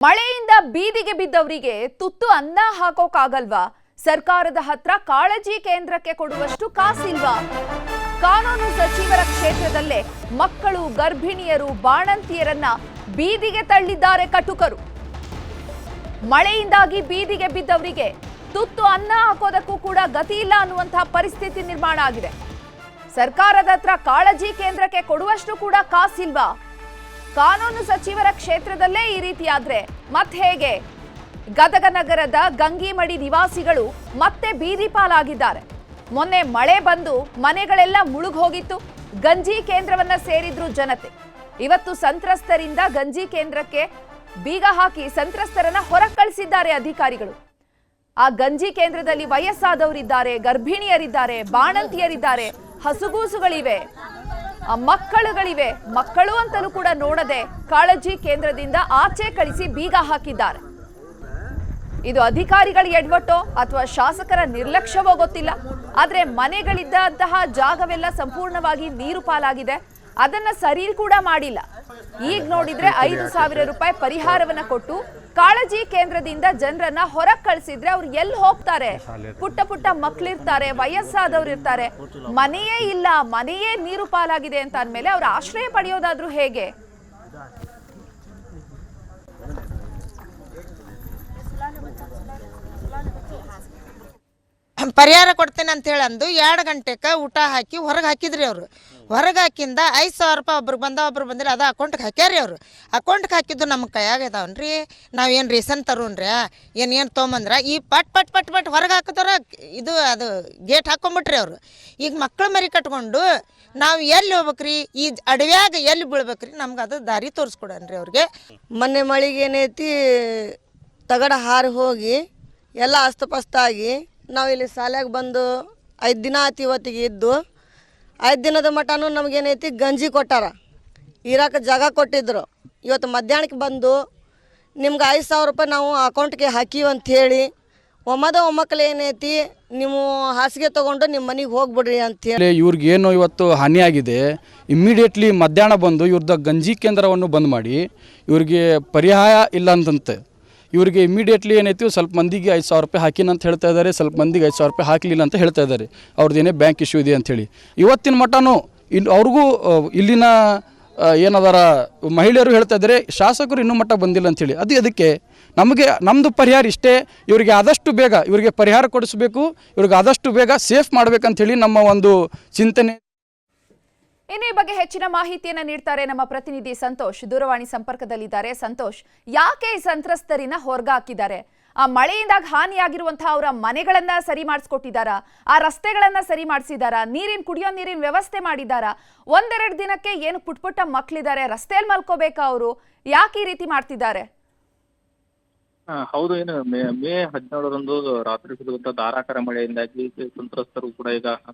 ಮಳೆಯಿಂದ ಬೀದಿಗೆ ಬಿದ್ದವರಿಗೆ ತುತ್ತು ಅನ್ನ ಹಾಕೋಕಾಗಲ್ವಾ? ಸರ್ಕಾರದ ಹತ್ರ ಕಾಳಜಿ ಕೇಂದ್ರಕ್ಕೆ ಕೊಡುವಷ್ಟು ಕಾಸಿಲ್ವಾ? ಕಾನೂನು ಸಚಿವರ ಕ್ಷೇತ್ರದಲ್ಲೇ ಮಕ್ಕಳು, ಗರ್ಭಿಣಿಯರು, ಬಾಣಂತಿಯರನ್ನ ಬೀದಿಗೆ ತಳ್ಳಿದ್ದಾರೆ ಕಟುಕರು. ಮಳೆಯಿಂದಾಗಿ ಬೀದಿಗೆ ಬಿದ್ದವರಿಗೆ ತುತ್ತು ಅನ್ನ ಹಾಕೋದಕ್ಕೂ ಕೂಡ ಗತಿ ಇಲ್ಲ ಅನ್ನುವಂತಹ ಪರಿಸ್ಥಿತಿ ನಿರ್ಮಾಣ ಆಗಿದೆ. ಸರ್ಕಾರದ ಹತ್ರ ಕಾಳಜಿ ಕೇಂದ್ರಕ್ಕೆ ಕೊಡುವಷ್ಟು ಕೂಡ ಕಾಸಿಲ್ವಾ? ಕಾನೂನು ಸಚಿವರ ಕ್ಷೇತ್ರದಲ್ಲೇ ಈ ರೀತಿಯಾದ್ರೆ ಮತ್ತೆ ಹೇಗೆ? ಗದಗ ನಗರದ ಗಂಗಿಮಡಿ ನಿವಾಸಿಗಳು ಮತ್ತೆ ಬೀದಿ ಪಾಲಾಗಿದ್ದಾರೆ. ಮೊನ್ನೆ ಮಳೆ ಬಂದು ಮನೆಗಳೆಲ್ಲ ಮುಳುಗ್ ಹೋಗಿತ್ತು. ಗಂಜಿ ಕೇಂದ್ರವನ್ನ ಸೇರಿದ್ರು ಜನತೆ. ಇವತ್ತು ಸಂತ್ರಸ್ತರಿಂದ ಗಂಜಿ ಕೇಂದ್ರಕ್ಕೆ ಬೀಗ ಹಾಕಿ ಸಂತ್ರಸ್ತರನ್ನ ಹೊರ ಕಳಿಸಿದ್ದಾರೆ ಅಧಿಕಾರಿಗಳು. ಆ ಗಂಜಿ ಕೇಂದ್ರದಲ್ಲಿ ವಯಸ್ಸಾದವರಿದ್ದಾರೆ, ಗರ್ಭಿಣಿಯರಿದ್ದಾರೆ, ಬಾಣಂತಿಯರಿದ್ದಾರೆ, ಹಸುಗೂಸುಗಳಿವೆ, ಮಕ್ಕಳುಗಳಿವೆ. ಮಕ್ಕಳು ಅಂತಲೂ ಕೂಡ ನೋಡದೆ ಕಾಳಜಿ ಕೇಂದ್ರದಿಂದ ಆಚೆ ಕಳಿಸಿ ಬೀಗ ಹಾಕಿದ್ದಾರೆ. ಇದು ಅಧಿಕಾರಿಗಳ ಎಡವಟ್ಟೋ ಅಥವಾ ಶಾಸಕರ ನಿರ್ಲಕ್ಷ್ಯವೋ ಗೊತ್ತಿಲ್ಲ. ಆದ್ರೆ ಮನೆಗಳಿದ್ದಂತಹ ಜಾಗವೆಲ್ಲ ಸಂಪೂರ್ಣವಾಗಿ ನೀರು ಪಾಲಾಗಿದೆ. ಅದನ್ನ ಸರಿ ಕೂಡ ಮಾಡಿಲ್ಲ. ಈಗ ನೋಡಿದ್ರೆ 5,000 ರೂಪಾಯಿ ಪರಿಹಾರವನ್ನ ಕೊಟ್ಟು ಕಾಳಜಿ ಕೇಂದ್ರದಿಂದ ಜನರನ್ನ ಹೊರಗೆ ಕಳಿಸಿದ್ರೆ ಅವ್ರು ಎಲ್ಲಿ ಹೋಗ್ತಾರೆ? ಪುಟ್ಟ ಪುಟ್ಟ ಮಕ್ಕಳಿರ್ತಾರೆ, ವಯಸ್ಸಾದವ್ರು ಇರ್ತಾರೆ, ಮನೆಯೇ ಇಲ್ಲ, ಮನೆಯೇ ನೀರು ಪಾಲಾಗಿದೆ ಅಂತ ಅಂದ್ಮೇಲೆ ಅವ್ರ ಆಶ್ರಯ ಪಡೆಯೋದಾದ್ರೂ ಹೇಗೆ? ಪರಿಹಾರ ಕೊಡ್ತೇನೆ ಅಂತ ಹೇಳಿ ಅಂದು 2 ಗಂಟೆಗೆ ಊಟ ಹಾಕಿ ಹೊರಗೆ ಹಾಕಿದ್ರಿ ಅವರು. ಹೊರಗೆ ಹಾಕಿಂದ 5,000 ರೂಪಾಯಿ ಒಬ್ರಿಗೆ ಒಬ್ರು ಬಂದಿಲ್ಲ. ಅದು ಅಕೌಂಟ್ಗೆ ಹಾಕ್ಯಾರಿ ಅವರು. ಅಕೌಂಟ್ಗೆ ಹಾಕಿದ್ದು ನಮ್ಮ ಕೈಯಾಗ ಇದಾವನ್ರಿ. ನಾವೇನು ರೇಷನ್ ತರೋನ್ರಿ, ಏನು ತೊಗೊಂಬಂದ್ರೆ ಈ ಪಟ್ ಹೊರಗೆ ಹಾಕಿದವ್ರ ಇದು ಅದು ಗೇಟ್ ಹಾಕೊಂಬಿಟ್ರಿ ಅವರು. ಈಗ ಮಕ್ಕಳು ಮರಿ ಕಟ್ಕೊಂಡು ನಾವು ಎಲ್ಲಿ ಹೋಗ್ಬೇಕ್ರಿ? ಈ ಅಡವ್ಯಾಗ ಎಲ್ಲಿ ಬೀಳ್ಬೇಕ್ರಿ? ನಮ್ಗೆ ಅದು ದಾರಿ ತೋರಿಸ್ಕೊಡನ್ರಿ ಅವ್ರಿಗೆ. ಮೊನ್ನೆ ಮಳೆಗೆ ಏನೈತಿ, ತಗಡ ಹಾರಿ ಹೋಗಿ ಎಲ್ಲ ಅಸ್ತಪಸ್ತಾಗಿ ನಾವು ಇಲ್ಲಿ ಶಾಲೆಗೆ ಬಂದು 5 ದಿನ ಆಯ್ತು. ಇವತ್ತಿಗೆ ಇದ್ದು 5 ದಿನದ ಮಟನೂ ನಮಗೇನೈತಿ ಗಂಜಿ ಕೊಟ್ಟಾರ, ಇರೋಕೆ ಜಾಗ ಕೊಟ್ಟಿದ್ರು. ಇವತ್ತು ಮಧ್ಯಾಹ್ನಕ್ಕೆ ಬಂದು ನಿಮ್ಗೆ 5,000 ರೂಪಾಯಿ ನಾವು ಅಕೌಂಟ್ಗೆ ಹಾಕಿವಿ ಅಂಥೇಳಿ ಒಮ್ಮಕ್ಕಳು ಏನೈತಿ, ನೀವು ಹಾಸಿಗೆ ತೊಗೊಂಡು ನಿಮ್ಮ ಮನೆಗೆ ಹೋಗ್ಬಿಡ್ರಿ ಅಂಥೇಳಿ. ಇವ್ರಿಗೆ ಏನು ಇವತ್ತು ಹಾನಿಯಾಗಿದೆ, ಇಮ್ಮಿಡಿಯೇಟ್ಲಿ ಮಧ್ಯಾಹ್ನ ಬಂದು ಇವ್ರದ್ದು ಗಂಜಿ ಕೇಂದ್ರವನ್ನು ಬಂದ್ ಮಾಡಿ ಇವ್ರಿಗೆ ಪರಿಹಾರ ಇಲ್ಲ ಅಂತಂತೆ. ಇವರಿಗೆ ಇಮಿಡಿಯೇಟ್ಲಿ ಏನೈತಿ ಸ್ವಲ್ಪ ಮಂದಿಗೆ 5,000 ರೂಪಾಯಿ ಹಾಕಿನ ಅಂತ ಹೇಳ್ತಾ ಇದ್ದಾರೆ, ಸ್ವಲ್ಪ ಮಂದಿಗೆ 5,000 ರೂಪಾಯಿ ಹಾಕಲಿಲ್ಲ ಅಂತ ಹೇಳ್ತಾ ಇದ್ದಾರೆ. ಅವ್ರದ್ದೇನೇ ಬ್ಯಾಂಕ್ ಇಶ್ಯೂ ಇದೆ ಅಂಥೇಳಿ. ಇವತ್ತಿನ ಮಟ್ಟನೂ ಅವ್ರಿಗೂ ಇಲ್ಲಿನ ಏನದಾರ ಮಹಿಳೆಯರು ಹೇಳ್ತಾ ಇದ್ದಾರೆ, ಶಾಸಕರು ಇನ್ನೂ ಮಟ್ಟ ಬಂದಿಲ್ಲ ಅಂಥೇಳಿ. ಅದಕ್ಕೆ ನಮ್ಮದು ಪರಿಹಾರ ಇಷ್ಟೇ, ಇವರಿಗೆ ಆದಷ್ಟು ಬೇಗ ಇವರಿಗೆ ಪರಿಹಾರ ಕೊಡಿಸಬೇಕು, ಇವ್ರಿಗೆ ಆದಷ್ಟು ಬೇಗ ಸೇಫ್ ಮಾಡಬೇಕಂಥೇಳಿ ನಮ್ಮ ಒಂದು ಚಿಂತನೆ. ಇನ್ನು ಈ ಬಗ್ಗೆ ಹೆಚ್ಚಿನ ಮಾಹಿತಿಯನ್ನ ನೀಡ್ತಾರೆ ನಮ್ಮ ಪ್ರತಿನಿಧಿ ಸಂತೋಷ್. ದೂರವಾಣಿ ಸಂಪರ್ಕದಲ್ಲಿದ್ದಾರೆ. ಸಂತೋಷ್, ಯಾಕೆ ಈ ಸಂತ್ರಸ್ತರಿನ ಹೊರಗೆ ಹಾಕಿದ್ದಾರೆ? ಆ ಮಳೆಯಿಂದಾಗ ಹಾನಿಯಾಗಿರುವಂತಹ ಅವರ ಮನೆಗಳನ್ನ ಸರಿ ಮಾಡಿಸ್ಕೊಟ್ಟಿದ್ದಾರಾ? ಆ ರಸ್ತೆಗಳನ್ನ ಸರಿ ಮಾಡಿಸಿದಾರಾ? ಕುಡಿಯೋ ನೀರಿನ ವ್ಯವಸ್ಥೆ ಮಾಡಿದಾರಾ? 1-2 ದಿನಕ್ಕೆ ಏನು ಪುಟ್ಟ ಮಕ್ಕಳಿದ್ದಾರೆ, ರಸ್ತೆಯಲ್ಲಿ ಮಲ್ಕೋಬೇಕಾ ಅವರು? ಯಾಕೆ ಈ ರೀತಿ ಮಾಡ್ತಿದ್ದಾರೆ? ಹೌದು, ಏನು ಮೇ 17ರಂದು ರಾತ್ರಿ ಸುರಿದಂತ ಧಾರಾಕಾರ ಮಳೆಯಿಂದಾಗಿ ಸಂತ್ರಸ್ತರು ಕೂಡ ಈಗ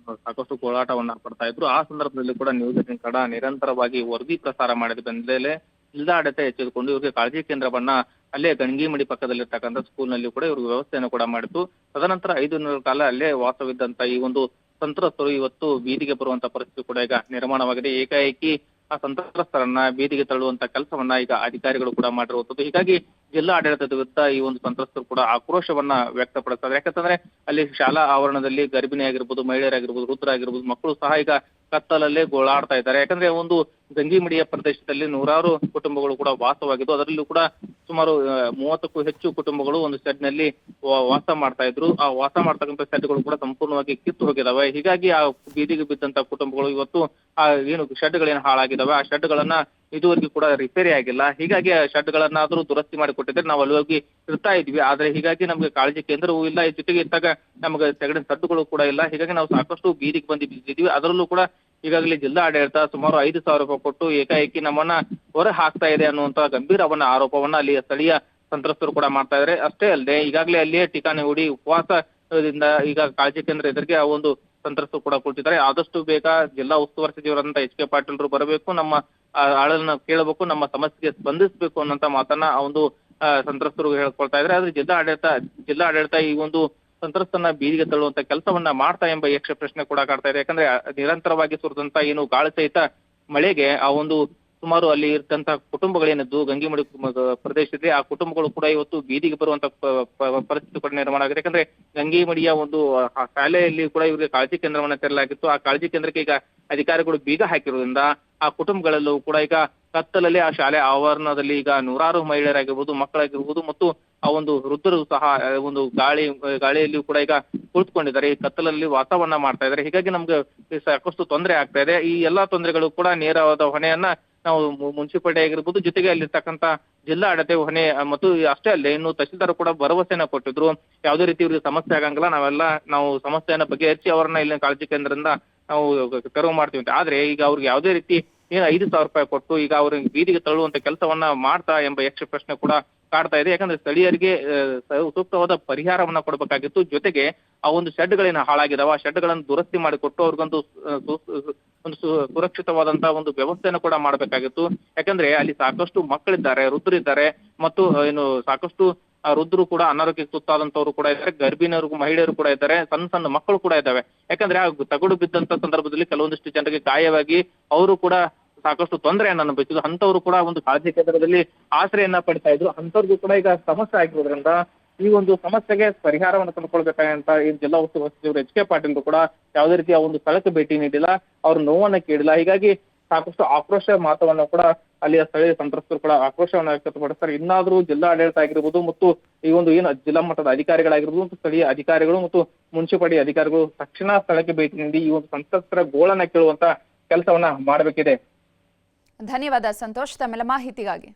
ಸಾಕಷ್ಟು ಗೋಳಾಟವನ್ನ ಪಡ್ತಾ ಇದ್ರು. ಆ ಸಂದರ್ಭದಲ್ಲಿ ಕೂಡ ನ್ಯೂಸ್ 18 ಕನ್ನಡ ನಿರಂತರವಾಗಿ ವರದಿ ಪ್ರಸಾರ ಮಾಡಿದ ಬೆನ್ನಲ್ಲೇ ಜಿಲ್ಲಾಡಳಿತ ಎಚ್ಚೆತ್ತುಕೊಂಡು ಇವರಿಗೆ ಕಾಳಜಿ ಕೇಂದ್ರವನ್ನ ಅಲ್ಲೇ ಗಂಗಿಮಡಿ ಪಕ್ಕದಲ್ಲಿರ್ತಕ್ಕಂಥ ಸ್ಕೂಲ್ನಲ್ಲಿ ಕೂಡ ಇವ್ರಿಗೆ ವ್ಯವಸ್ಥೆಯನ್ನು ಕೂಡ ಮಾಡಿತ್ತು. ತದನಂತರ 5 ದಿನಗಳ ಕಾಲ ಅಲ್ಲೇ ವಾಸವಿದ್ದಂತ ಈ ಒಂದು ಸಂತ್ರಸ್ತರು ಇವತ್ತು ಬೀದಿಗೆ ಬರುವಂತ ಪರಿಸ್ಥಿತಿ ಕೂಡ ಈಗ ನಿರ್ಮಾಣವಾಗಿದೆ. ಏಕಾಏಕಿ ಆ ಸಂತ್ರಸ್ತರನ್ನ ಬೀದಿಗೆ ತಳ್ಳುವಂತ ಕೆಲಸವನ್ನ ಈಗ ಅಧಿಕಾರಿಗಳು ಕೂಡ ಮಾಡಿರುವಂತದ್ದು. ಹೀಗಾಗಿ ಜಿಲ್ಲಾ ಆಡಳಿತದ ವಿರುದ್ಧ ಈ ಒಂದು ಸಂತ್ರಸ್ತರು ಕೂಡ ಆಕ್ರೋಶವನ್ನ ವ್ಯಕ್ತಪಡಿಸ್ತಾರೆ. ಯಾಕಂತಂದ್ರೆ ಅಲ್ಲಿ ಶಾಲಾ ಆವರಣದಲ್ಲಿ ಗರ್ಭಿಣಿ ಆಗಿರ್ಬೋದು, ಮಹಿಳೆಯರಾಗಿರ್ಬೋದು, ವೃದ್ಧರಾಗಿರ್ಬೋದು, ಮಕ್ಕಳು ಸಹ ಈಗ ಕತ್ತಲಲ್ಲೇ ಗೋಳಾಡ್ತಾ ಇದ್ದಾರೆ. ಯಾಕಂದ್ರೆ ಒಂದು ಗಂಗಿಮಡಿಯ ಪ್ರದೇಶದಲ್ಲಿ 100 ಕುಟುಂಬಗಳು ಕೂಡ ವಾಸವಾಗಿದ್ದು, ಅದರಲ್ಲೂ ಕೂಡ ಸುಮಾರು 30ಕ್ಕೂ ಹೆಚ್ಚು ಕುಟುಂಬಗಳು ಒಂದು ಶೆಡ್ ನಲ್ಲಿ ವಾಸ ಮಾಡ್ತಾ ಇದ್ರು. ಆ ವಾಸ ಮಾಡ್ತಕ್ಕಂಥ ಶೆಡ್ಗಳು ಕೂಡ ಸಂಪೂರ್ಣವಾಗಿ ಕಿತ್ತು ಹೋಗಿದಾವೆ. ಹೀಗಾಗಿ ಆ ಬೀದಿಗೆ ಬಿದ್ದಂತ ಕುಟುಂಬಗಳು ಇವತ್ತು ಆ ಏನು ಶೆಡ್ಗಳೇನು ಹಾಳಾಗಿದಾವೆ, ಆ ಶೆಡ್ಗಳನ್ನ ಇದುವರೆಗೂ ಕೂಡ ರಿಪೇರಿ ಆಗಿಲ್ಲ. ಹೀಗಾಗಿ ಆ ಶೆಡ್ಗಳನ್ನಾದ್ರೂ ದುರಸ್ತಿ ಮಾಡಿ ಕೊಟ್ಟಿದ್ರೆ ನಾವು ಅಲ್ಲಿ ಹೋಗಿ ಇರ್ತಾ ಇದ್ವಿ. ಆದ್ರೆ ಹೀಗಾಗಿ ನಮ್ಗೆ ಕಾಳಜಿ ಕೇಂದ್ರವೂ ಇಲ್ಲ, ಈ ಜೊತೆಗೆ ಇದ್ದಾಗ ನಮ್ಗೆ ಸೆಗಡಿನ ಸಡ್ಡುಗಳು ಕೂಡ ಇಲ್ಲ. ಹೀಗಾಗಿ ನಾವು ಸಾಕಷ್ಟು ಬೀದಿಗೆ ಬಂದು ಬಿದ್ದಿದ್ವಿ. ಅದರಲ್ಲೂ ಕೂಡ ಈಗಾಗಲೇ ಜಿಲ್ಲಾ ಆಡಳಿತ ಸುಮಾರು 5,000 ರೂಪಾಯಿ ಕೊಟ್ಟು ಏಕಾಏಕಿ ನಮ್ಮನ್ನ ಹೊರ ಹಾಕ್ತಾ ಇದೆ ಅನ್ನುವಂತ ಗಂಭೀರವನ್ನ ಆರೋಪವನ್ನ ಅಲ್ಲಿಯ ಸ್ಥಳೀಯ ಸಂತ್ರಸ್ತರು ಕೂಡ ಮಾಡ್ತಾ ಇದ್ದಾರೆ. ಅಷ್ಟೇ ಅಲ್ಲದೆ ಈಗಾಗಲೇ ಅಲ್ಲಿಯೇ ಠಿಕಾಣಿ ಹೂಡಿ ಉಪವಾಸದಿಂದ ಈಗ ಕಾಳಜಿ ಕೇಂದ್ರ ಎದುರಿಗೆ ಆ ಒಂದು ಸಂತ್ರಸ್ತರು ಕೂಡ ಕುಳಿತಿದ್ದಾರೆ. ಆದಷ್ಟು ಬೇಗ ಜಿಲ್ಲಾ ಉಸ್ತುವಾರಿ ಸಚಿವರಾದಂತಹ ಎಚ್ ಕೆ ಪಾಟೀಲ್ರು ಬರಬೇಕು, ನಮ್ಮ ಆಳನ್ನ ಕೇಳಬೇಕು, ನಮ್ಮ ಸಮಸ್ಯೆಗೆ ಸ್ಪಂದಿಸಬೇಕು ಅನ್ನೋಂತ ಮಾತನ್ನ ಆ ಒಂದು ಸಂತ್ರಸ್ತರು ಹೇಳ್ಕೊಳ್ತಾ ಇದ್ದಾರೆ. ಆದ್ರೆ ಜಿಲ್ಲಾ ಆಡಳಿತ ಈ ಒಂದು ಸಂತ್ರಸ್ತನ ಬೀದಿಗೆ ತಳ್ಳುವಂತ ಕೆಲಸವನ್ನ ಮಾಡ್ತಾ ಎಂಬ ಯಕ್ಷ ಪ್ರಶ್ನೆ ಕೂಡ ಕಾಡ್ತಾ ಇದೆ. ಯಾಕಂದ್ರೆ ನಿರಂತರವಾಗಿ ಸುರಿದಂತ ಏನು ಗಾಳಿ ಸಹಿತ ಮಳೆಗೆ ಆ ಒಂದು ಸುಮಾರು ಅಲ್ಲಿ ಇರ್ತಂತ ಕುಟುಂಬಗಳೇನಿದ್ದು ಗಂಗಿಮಡಿ ಪ್ರದೇಶದಲ್ಲಿ ಆ ಕುಟುಂಬಗಳು ಕೂಡ ಇವತ್ತು ಬೀದಿಗೆ ಬರುವಂತ ಪರಿಸ್ಥಿತಿ ಕೂಡ ನಿರ್ಮಾಣ ಆಗಿದೆ. ಯಾಕಂದ್ರೆ ಗಂಗಿಮಡಿಯ ಒಂದು ಶಾಲೆಯಲ್ಲಿ ಕೂಡ ಇವರಿಗೆ ಕಾಳಜಿ ಕೇಂದ್ರವನ್ನ ತೆರಲಾಗಿತ್ತು. ಆ ಕಾಳಜಿ ಕೇಂದ್ರಕ್ಕೆ ಈಗ ಅಧಿಕಾರಿಗಳು ಬೀಗ ಹಾಕಿರೋದ್ರಿಂದ ಆ ಕುಟುಂಬಗಳಲ್ಲೂ ಕೂಡ ಈಗ ಕತ್ತಲಲ್ಲಿ ಆ ಶಾಲೆ ಆವರಣದಲ್ಲಿ ಈಗ ನೂರಾರು ಮಹಿಳೆಯರಾಗಿರ್ಬೋದು, ಮಕ್ಕಳಾಗಿರ್ಬೋದು ಮತ್ತು ಆ ಒಂದು ವೃದ್ಧರು ಸಹ ಒಂದು ಗಾಳಿಯಲ್ಲಿಯೂ ಕೂಡ ಈಗ ಕುಳಿತುಕೊಂಡಿದ್ದಾರೆ. ಈ ಕತ್ತಲಲ್ಲಿ ವಾಸವನ್ನ ಮಾಡ್ತಾ ಇದ್ದಾರೆ. ಹೀಗಾಗಿ ನಮ್ಗೆ ಸಾಕಷ್ಟು ತೊಂದರೆ ಆಗ್ತಾ ಇದೆ. ಈ ಎಲ್ಲಾ ತೊಂದರೆಗಳು ಕೂಡ ನೇರವಾದ ಹೊಣೆಯನ್ನ ನಾವು ಮುನ್ಸಿಪಾಲಿಟಿ ಆಗಿರ್ಬೋದು, ಜೊತೆಗೆ ಅಲ್ಲಿರ್ತಕ್ಕಂಥ ಜಿಲ್ಲಾ ಆಡಳಿತ ಹೊಣೆ ಮತ್ತು ಅಷ್ಟೇ ಅಲ್ಲದೆ ಇನ್ನು ತಹಸೀಲ್ದಾರ್ ಕೂಡ ಭರವಸೆಯನ್ನ ಕೊಟ್ಟಿದ್ರು. ಯಾವುದೇ ರೀತಿ ಇವ್ರಿಗೆ ಸಮಸ್ಯೆ ಆಗಂಗಿಲ್ಲ, ನಾವು ಸಮಸ್ಯೆಯನ್ನ ಬಗೆಹರಿಸಿ ಅವರನ್ನ ಇಲ್ಲಿನ ಕಾಳಜಿ ಕೇಂದ್ರದಿಂದ ನಾವು ತೆರವು ಮಾಡ್ತೀವಿ ಅಂತ. ಆದ್ರೆ ಈಗ ಅವ್ರಿಗೆ ಯಾವುದೇ ರೀತಿ 5,000 ರೂಪಾಯಿ ಕೊಟ್ಟು ಈಗ ಅವ್ರಿಗೆ ಬೀದಿಗೆ ತಳ್ಳುವಂತ ಕೆಲಸವನ್ನ ಮಾಡ್ತಾ ಎಂಬ ಯಕ್ಷ ಪ್ರಶ್ನೆ ಕೂಡ ಕಾಡ್ತಾ ಇದೆ. ಯಾಕಂದ್ರೆ ಸ್ಥಳೀಯರಿಗೆ ಸೂಕ್ತವಾದ ಪರಿಹಾರವನ್ನ ಕೊಡಬೇಕಾಗಿತ್ತು. ಜೊತೆಗೆ ಆ ಒಂದು ಶೆಡ್ಗಳೇನು ಹಾಳಾಗಿದಾವ ಆ ಶೆಡ್ಗಳನ್ನು ದುರಸ್ತಿ ಮಾಡಿಕೊಟ್ಟು ಅವ್ರಿಗೊಂದು ಸುರಕ್ಷಿತವಾದಂತಹ ಒಂದು ವ್ಯವಸ್ಥೆಯನ್ನು ಕೂಡ ಮಾಡಬೇಕಾಗಿತ್ತು. ಯಾಕಂದ್ರೆ ಅಲ್ಲಿ ಸಾಕಷ್ಟು ಮಕ್ಕಳಿದ್ದಾರೆ, ವೃದ್ಧರಿದ್ದಾರೆ ಮತ್ತು ಏನು ಸಾಕಷ್ಟು ವೃದ್ಧರು ಕೂಡ ಅನಾರೋಗ್ಯಕ್ಕೆ ತುತ್ತಾದಂತವ್ರು ಕೂಡ ಇದ್ದಾರೆ, ಗರ್ಭಿಣಿಯರು ಮಹಿಳೆಯರು ಕೂಡ ಇದ್ದಾರೆ, ಸಣ್ಣ ಸಣ್ಣ ಮಕ್ಕಳು ಕೂಡ ಇದ್ದಾವೆ. ಯಾಕಂದ್ರೆ ಆ ತಗಡು ಬಿದ್ದಂತ ಸಂದರ್ಭದಲ್ಲಿ ಕೆಲವೊಂದಿಷ್ಟು ಜನರಿಗೆ ಗಾಯವಾಗಿ ಅವರು ಕೂಡ ಸಾಕಷ್ಟು ತೊಂದರೆಯನ್ನ ಅನುಭವಿಸಿದ್ರು. ಅಂತವ್ರು ಕೂಡ ಒಂದು ಕಾಳಜಿ ಕೇಂದ್ರದಲ್ಲಿ ಆಶ್ರಯನ್ನ ಪಡಿತಾ ಇದ್ರು. ಅಂತವ್ರಿಗೂ ಕೂಡ ಈಗ ಸಮಸ್ಯೆ ಆಗಿರೋದ್ರಿಂದ ಈ ಒಂದು ಸಮಸ್ಯೆಗೆ ಪರಿಹಾರವನ್ನು ಕಂಡುಕೊಳ್ಬೇಕಂತ ಈ ಜಿಲ್ಲಾ ಉಸ್ತುವಾರಿ ಸಚಿವರು ಎಚ್ ಕೆ ಪಾಟೀಲ್ ಕೂಡ ಯಾವುದೇ ರೀತಿಯ ಒಂದು ಸ್ಥಳಕ್ಕೆ ಭೇಟಿ ನೀಡಿಲ್ಲ, ಅವ್ರ ನೋವನ್ನ ಕೇಳಿಲ್ಲ. ಹೀಗಾಗಿ ಸಾಕಷ್ಟು ಆಕ್ರೋಶ ಮಾತವನ್ನ ಕೂಡ ಅಲ್ಲಿಯ ಸ್ಥಳೀಯ ಸಂತ್ರಸ್ತರು ಕೂಡ ಆಕ್ರೋಶವನ್ನು ವ್ಯಕ್ತಪಡಿಸ್ತಾರೆ. ಇನ್ನಾದ್ರೂ ಜಿಲ್ಲಾ ಆಡಳಿತ ಆಗಿರ್ಬೋದು ಮತ್ತು ಈ ಒಂದು ಏನು ಜಿಲ್ಲಾ ಮಟ್ಟದ ಅಧಿಕಾರಿಗಳಾಗಿರ್ಬೋದು ಮತ್ತು ಸ್ಥಳೀಯ ಅಧಿಕಾರಿಗಳು ಮತ್ತು ಮುನ್ಸಿಪಾಲಿಟಿ ಅಧಿಕಾರಿಗಳು ತಕ್ಷಣ ಸ್ಥಳಕ್ಕೆ ಭೇಟಿ ನೀಡಿ ಈ ಒಂದು ಸಂತ್ರಸ್ತರ ಗೋಳನ್ನ ಕೇಳುವಂತ ಕೆಲಸವನ್ನ ಮಾಡಬೇಕಿದೆ. ಧನ್ಯವಾದ ಸಂತೋಷ್ ತಮ್ಮೆಲ್ಲ ಮಾಹಿತಿಗಾಗಿ.